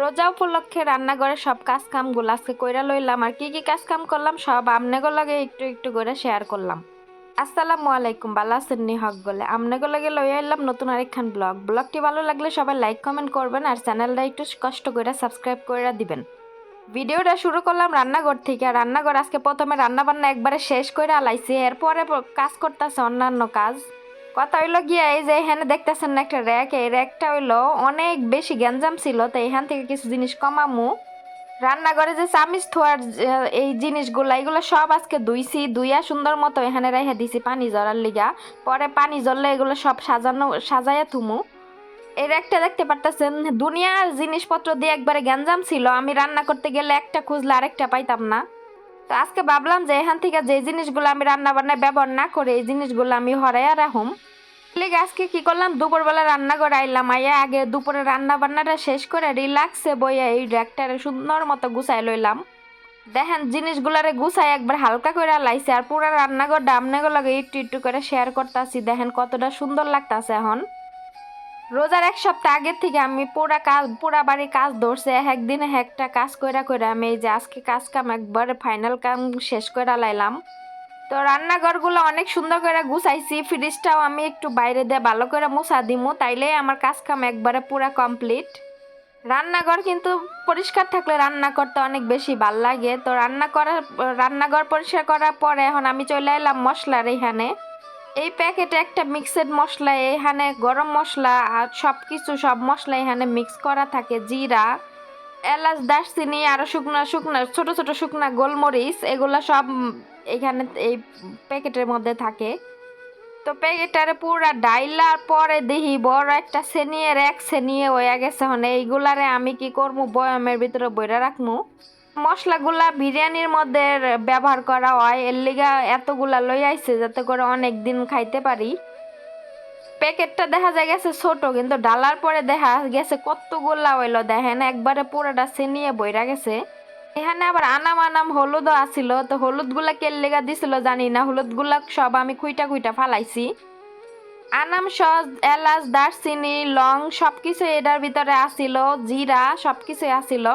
রোজা উপলক্ষে রান্নাঘরে সব কাজ কামগুলো আজকে কইরা লইলাম। আর কি কি কাজ কাম করলাম সব আমনেগো লগে একটু একটু করে শেয়ার করলাম। আসসালামু আলাইকুম, ভালো আছেন নি হক গলে আমনেগো লগে লইয়া এলাম নতুন আরেকখান ব্লগটি ভালো লাগলে সবাই লাইক কমেন্ট করবেন আর চ্যানেলটা একটু কষ্ট করে সাবস্ক্রাইব করে দিবেন। ভিডিওটা শুরু করলাম রান্নাঘর থেকে। আর রান্নাঘর আজকে প্রথমে রান্না বান্না একবারে শেষ করে আলাইছি, এরপরে কাজ করতেছে অন্যান্য কাজ। কথা হইলো গিয়া এই যে এখানে দেখতেছেন না একটা র্যাক, এই র্যাকটা হইলো অনেক বেশি গ্যাঞ্জাম ছিল, তো এখান থেকে কিছু জিনিস কমামু। রান্নাঘরে যে চামিচ থোয়ার এই জিনিসগুলা এগুলো সব আজকে ধুইছি, ধুইয়া সুন্দর মতো এখানে রেখে দিছি পানি ঝরার লিগা। পরে পানি ঝরলে এগুলো সব সাজাইয়া থুমু। এর একটা দেখতে পারতেছেন দুনিয়ার জিনিসপত্র দিয়ে একবারে গ্যাঞ্জাম ছিল, আমি রান্না করতে গেলে একটা খুঁজলে আরেকটা পাইতাম না। তো আজকে ভাবলাম যে এখান থেকে যে জিনিসগুলো আমি রান্না বান্নায় ব্যবহার না করে এই জিনিসগুলো আমি হরাইয়া রাখুম। লেগে আজকে কি করলাম, দুপুরবেলা রান্না করে আইলাম, আইয়া আগে দুপুরে রান্না বান্নাটা শেষ করে রিল্যাক্সে বইয়া এই র্যাকটারে সুন্দর মতো গুছাই লইলাম। দেখেন জিনিসগুলারে গুছাই একবার হালকা করে লাইছে, আর পুরো রান্নাঘরটা আপনাদের লগে একটু একটু করে শেয়ার করতেছি। দেখেন কতটা সুন্দর লাগতাছে। এখন রোজার এক সপ্তাহ আগের থেকে আমি পুরা বাড়ি কাজ ধরছে, একদিনে একটা কাজ কইরা কইরা আমি এই যে আজকে কাজ কাম একবারে ফাইনাল কাম শেষ কইরা লাইলাম। তো রান্নাঘরগুলো অনেক সুন্দর করে গুছাইছি, ফ্রিজটাও আমি একটু বাইরে দিয়ে ভালো করে মুছা দিমু, তাইলে আমার কাজ কাম একবারে পুরা কমপ্লিট। রান্নাঘর কিন্তু পরিষ্কার থাকলে রান্না করতে অনেক বেশি ভাল লাগে। তো রান্নাঘর পরিষ্কার করার পরে এখন আমি চলে এলাম মশলার এখানে। এই প্যাকেটে একটা মিক্সড মশলা, এখানে গরম মশলা আর সব মশলা এখানে মিক্স করা থাকে। জিরা, এলাচ, দারচিনি, আরো শুকনা শুকনা ছোট ছোট শুকনা গোলমরিচ, এগুলা সব এখানে এই প্যাকেটের মধ্যে থাকে। তো প্যাকেটারে পুরা ডাইলার পরে দেখি বড় একটা সেনিয়ে এক সেনিয়ে হয়ে গেছে। হনে এইগুলারে আমি কি করবো, বয়ামের ভিতরে বইরা রাখমু। মশলাগুলা বিরিয়ানির মধ্যে ব্যবহার করা হয়, এর লিগা এতগুলা লই আইছে যাতে করে অনেক দিন খাইতে পারি। প্যাকেটটা দেখা যায় গেছে ছোট, কিন্তু ডালার পরে দেখা গেছে কতগুলা হইলো। দেখেন একবারে পুরাটা সেনিয়ে বইরা গেছে। এখানে আবার আনাম আনাম হলুদও আসিল, তো হলুদ গুলা কে লেগা দিছিল জানি না, হলুদ গুলা সব আমি খুইটা খুইটা ফালাইছি। আনাম সস, এলাচ, দারচিনি, লং সবকিছু এটার ভিতরে আসিল, জিরা সবকিছু আসিল।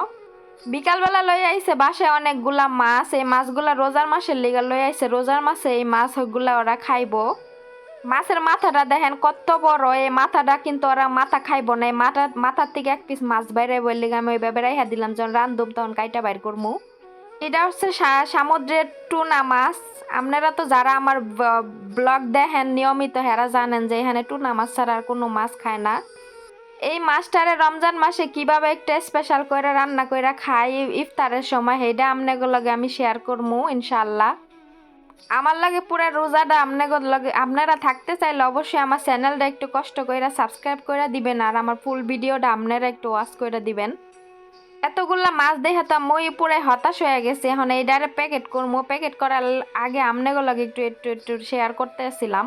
বিকালবেলা লই আইছে বাসায় অনেকগুলা মাছ, এই মাছগুলা রোজার মাসের লিগা লই আইছে, রোজার মাসে এই মাছগুলা ওরা খাইবো। মাছের মাথাটা দেখেন কত বড়, এই মাথাটা কিন্তু ওরা মাথা খাইবো না, এই মাথার থেকে এক পিস মাছ বাইরে বললে আমি ওইভাবে রাইহা দিলাম, যখন রান্ধুম তখন কাইটা বাইর করমু। এটা হচ্ছে সমুদ্রের টুনা মাছ। আপনারা তো যারা আমার ব্লগ দেখেন নিয়মিত হেরা জানেন যে এখানে টুনা মাছ ছাড়া আর কোনো মাছ খায় না। এই মাছটারে রমজান মাসে কিভাবে একটা স্পেশাল করে রান্না করে খাই ইফতারের সময়, সেইটা আপনাদের লগে আমি শেয়ার করবো ইনশাল্লাহ। আমার লাগে পুরো রোজাটা আপনাদের লগে, আপনারা থাকতে চাইলে অবশ্যই আমার চ্যানেলটা একটু কষ্ট করে সাবস্ক্রাইব করে দিবেন, আর আমার ফুল ভিডিওটা আপনারা একটু ওয়াচ করে দিবেন। এতগুলা মাছ দেখে তো মই পুরো হতাশ হয়ে গেছে। এখন এইটারে প্যাকেট করবো, প্যাকেট করার আগে আপনাদের লগে একটু একটু একটু শেয়ার করতেছিলাম।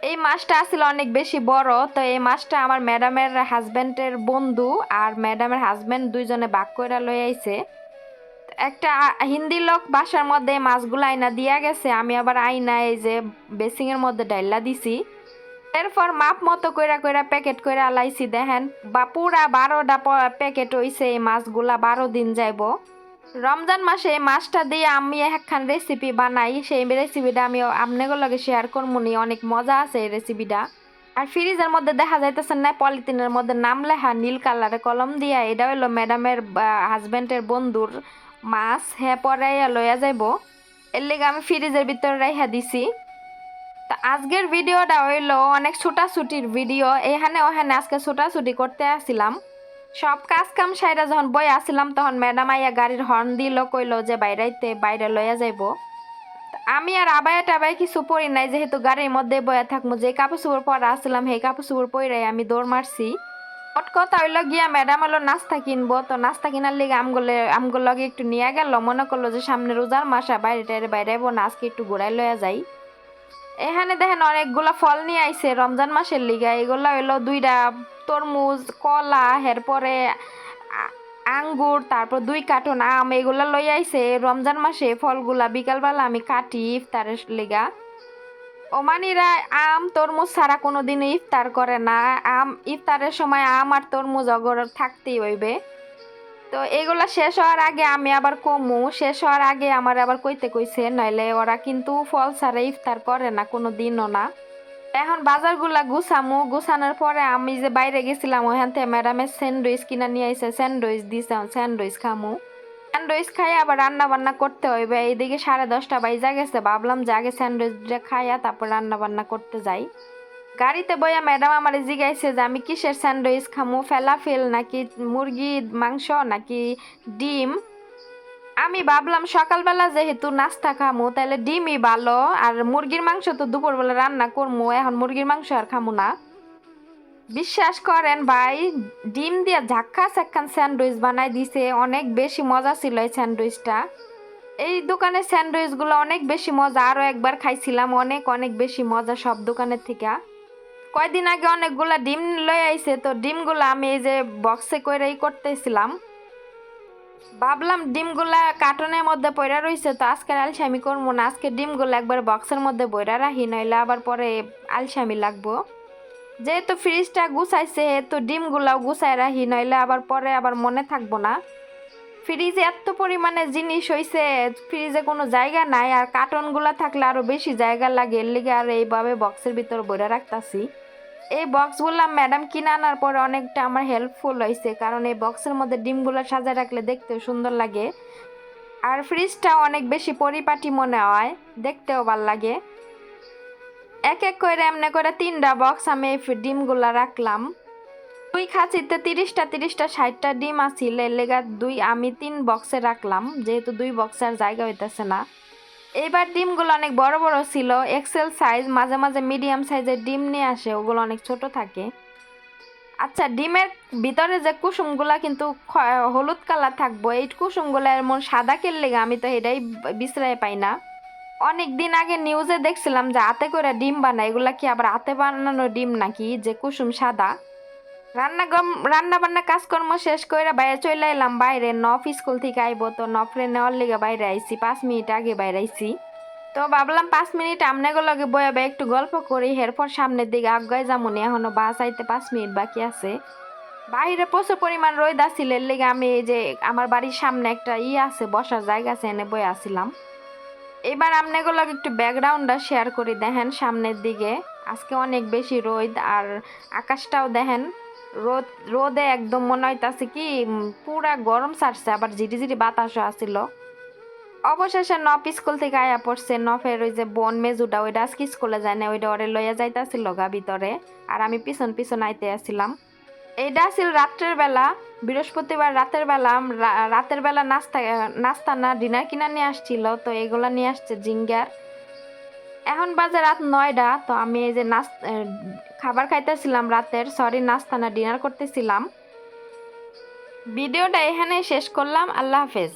এই মাছটা আসলে অনেক বেশি বড়, তো এই মাছটা আমার ম্যাডামের হাজবেন্ডের বন্ধু আর ম্যাডামের হাজবেন্ড দুইজনে ভাগ করে লই আইছে। একটা হিন্দি লোক বাসার মধ্যে এই মাছগুলো আইনা দিয়া গেছে, আমি আবার আইনা এই যে বেসিং এর মধ্যে ডাইলা দিছি। এরপর মাপ মতো কইরা কইরা প্যাকেট কইরা আলাইছি। দেখেন বা পুরা 12টা প্যাকেট হইছে, এই মাছগুলা 12 দিন যাইব। রমজান মাসে এই মাছটা দিয়ে আমি একখান রেসিপি বানাই, সেই রেসিপিটা আমি আপনাদের লগে শেয়ার করবো নি, অনেক মজা আছে এই রেসিপিটা। আর ফ্রিজের মধ্যে দেখা যাইতেছে না পলিথিনের মধ্যে নাম লেখা নীল কালারে কলম দিয়া, এটা হইলো ম্যাডামের হাজবেন্ডের বন্ধুর মাছ, হ্যাঁ পরে লইয়া যাইব, এর লেগে আমি ফ্রিজের ভিতরে রাইখা দিছি। তা আজকের ভিডিওটা হইলো অনেক ছোটাছুটির ভিডিও, এখানে ওখানে আজকে ছোটাছুটি করতে আসছিলাম। সব কাজ কাম সাইরা যখন বই আসছিলাম তখন ম্যাডাম আইয়া গাড়ির হর্ন দিল, কইলো যে বাইরে লইয়া যাইব। আমি আর আবায়া টাবাই কিছু পরি নাই, যেহেতু গাড়ির মধ্যে বয়া থাকবো, যে কাপড় চোপড় পরা আসছিলাম সেই কাপড় চোপড় পরাই আমি দৌড় মারছি। হট কথা হইলো গিয়া ম্যাডাম হলো নাস্তা কিনবো, তো নাস্তা কিনার লিগে আমগুলো লগে একটু নিয়ে গেল, মনে করলো যে সামনে রোজার মাসা বাইরে টাইরে বাইরেবো না, আজকে একটু ঘুরাই লইয়া যাই। এখানে দেখেন অনেকগুলা ফল নিয়ে আইছে রমজান মাসের লিগা, এগুলা হইলো 2টা তরমুজ, কলা, এরপরে আঙ্গুর, তারপর 2 কার্টন আম, এগুলা লই আইছে রমজান মাসে ফলগুলা বিকালবেলা আমি কাটি ইফতারের লিগা। ওমানিরা আম তরমুজ ছাড়া কোনোদিনও ইফতার করে না, ইফতারের সময় আম আর তরমুজ অগর থাকতেই হইবে। তো এগুলা শেষ হওয়ার আগে আমি আবার কমু, শেষ হওয়ার আগে আমার আবার কইতে কইছে, নইলে ওরা কিন্তু ফল ছাড়া ইফতার করে না কোনো দিনও না। এখন বাজারগুলা গুছামু, গুছানোর পরে আমি যে বাইরে গেছিলাম ওখান থেকে ম্যাডামের স্যান্ডউইচ কিনা নিয়ে আইছে, স্যান্ডউইচ দিছে, স্যান্ডউইচ খামু। স্যান্ডউইচ খাই আবার রান্না বান্না করতে হইবে, এইদিকে 10:30 বাইজা গেছে, ভাবলাম যে আগে স্যান্ডউইচটা খাইয়া তারপর রান্না বান্না করতে যাই। গাড়িতে বইয়া ম্যাডাম আমার জিজ্ঞাসে যে আমি কিসের স্যান্ডউইচ খামু, ফেলাফেল নাকি মুরগি মাংস নাকি ডিম। আমি ভাবলাম সকালবেলা যেহেতু নাস্তা খামু তাহলে ডিমই ভালো, আর মুরগির মাংস তো দুপুরবেলা রান্না করবো, এখন মুরগির মাংস আর খামু না। বিশ্বাস করেন ভাই, ডিম দিয়ে ঝাক্কাস একখান স্যান্ডউইচ বানাই দিছে, অনেক বেশি মজা ছিল এই স্যান্ডউইচটা। এই দোকানের স্যান্ডউইচগুলো অনেক বেশি মজা, আরো একবার খাইছিলাম, অনেক অনেক বেশি মজা সব দোকানের থেকে। কয়দিন আগে অনেকগুলা ডিম লই আইছে, তো ডিমগুলা আমি এই যে বক্সে কইরাই করতেছিলাম। ভাবলাম ডিমগুলা কার্টনের মধ্যে পইরা রইছে, তো আজকে আলসামি করবো না, আজকে ডিমগুলা একবার বক্সের মধ্যে বইরা রাখি, নইলে আবার পরে আলসামি লাগবো। যেহেতু ফ্রিজটা গুছাইছে তো ডিমগুলাও গুছাই রাখি, নইলে আবার পরে আবার মনে থাকবো না। ফ্রিজে এত পরিমাণে জিনিস হইছে, ফ্রিজে কোনো জায়গা নাই, আর কার্টনগুলা থাকলে আরো বেশি জায়গা লাগে, এর লিগে আর এইভাবে বক্সের ভিতর বইরা রাখতাছি। এই বক্সগুলা ম্যাডাম কিনে আনার পরে অনেকটা আমার হেল্পফুল হয়েছে, কারণ এই বক্সের মধ্যে ডিমগুলো সাজায় রাখলে দেখতেও সুন্দর লাগে, আর ফ্রিজটা অনেক বেশি পরিপাটি মনে হয়, দেখতেও ভাল লাগে। এক এক করে এমনি করে 3টা বক্স আমি এই ডিমগুলা রাখলাম। 2 খাঁচিতে 30টা 30টা 60টা ডিম আছিল, এর লেগা আমি 3 বক্সে রাখলাম, যেহেতু 2 বক্সের জায়গা হইতেছে না। এইবার ডিমগুলো অনেক বড় বড় ছিল, এক্সেল সাইজ, মাঝে মাঝে মিডিয়াম সাইজের ডিম নিয়ে আসে, ওগুলো অনেক ছোট থাকে। আচ্ছা, ডিমের ভিতরে যে কুসুমগুলা কিন্তু হলুদ কালার থাকবো, এই কুসুমগুলা এমন সাদা কেলে আমি তো এটাই বিশ্রায় পাই না। অনেক দিন আগে নিউজে দেখছিলাম যে হাতে করে ডিম বানায়, এগুলা কি আবার হাতে বানানো ডিম নাকি যে কুসুম সাদা। রান্না বান্না কাজকর্ম শেষ করে বাইরে চলে এলাম, বাইরে নফ স্কুল থেকে আইবো, তো নফরে নেওয়ার লিগে বাইরে আইছি, 5 মিনিট আগে বাইরে আইছি। তো ভাবলাম 5 মিনিট আমনেগো লগে বয়ে একটু গল্প করি, এরপর সামনের দিকে আগায় যামুনি, এখনো বাস আইতে 5 মিনিট বাকি আছে। বাইরে প্রচুর পরিমাণ রোদ আছিল, এর লিগে আমি এই যে আমার বাড়ির সামনে একটা আছে, বসার জায়গা আছে, এনে বয়ে আসিলাম। এবার আমনেগো লগে একটু ব্যাকগ্রাউন্ডটা শেয়ার করি, দেখেন সামনের দিকে আজকে অনেক বেশি রোদ, আর আকাশটাও দেখেন রোদে একদম মনে হইতাছে কি পুরা গরম ছাড়ছে, আবার ঝিরিঝিরি বাতাসও আসছিল। অবশেষে নফ স্কুল থেকে আয়া পড়ছে, নফের ওই যে বোন মেজুটা, ওইটা আজকে স্কুলে যায় না, ওইটা ওরে লইয়া যাইতাছিল গা ভিতরে, আর আমি পিছন পিছন আইতে আসছিলাম। এইটা ছিল রাত্রের বেলা, বৃহস্পতিবার রাতের বেলা। রাতের বেলা নাস্তা না ডিনার কিনা নিয়ে আসছিল, তো এগুলা নিয়ে আসছে জিঙ্গার। এখন বাজে রাত 9টা, তো আমি এই যে খাবার খাইতেছিলাম রাতের, সরি নাস্তা না ডিনার করতেছিলাম। ভিডিওটা এখানে শেষ করলাম, আল্লাহ হাফেজ।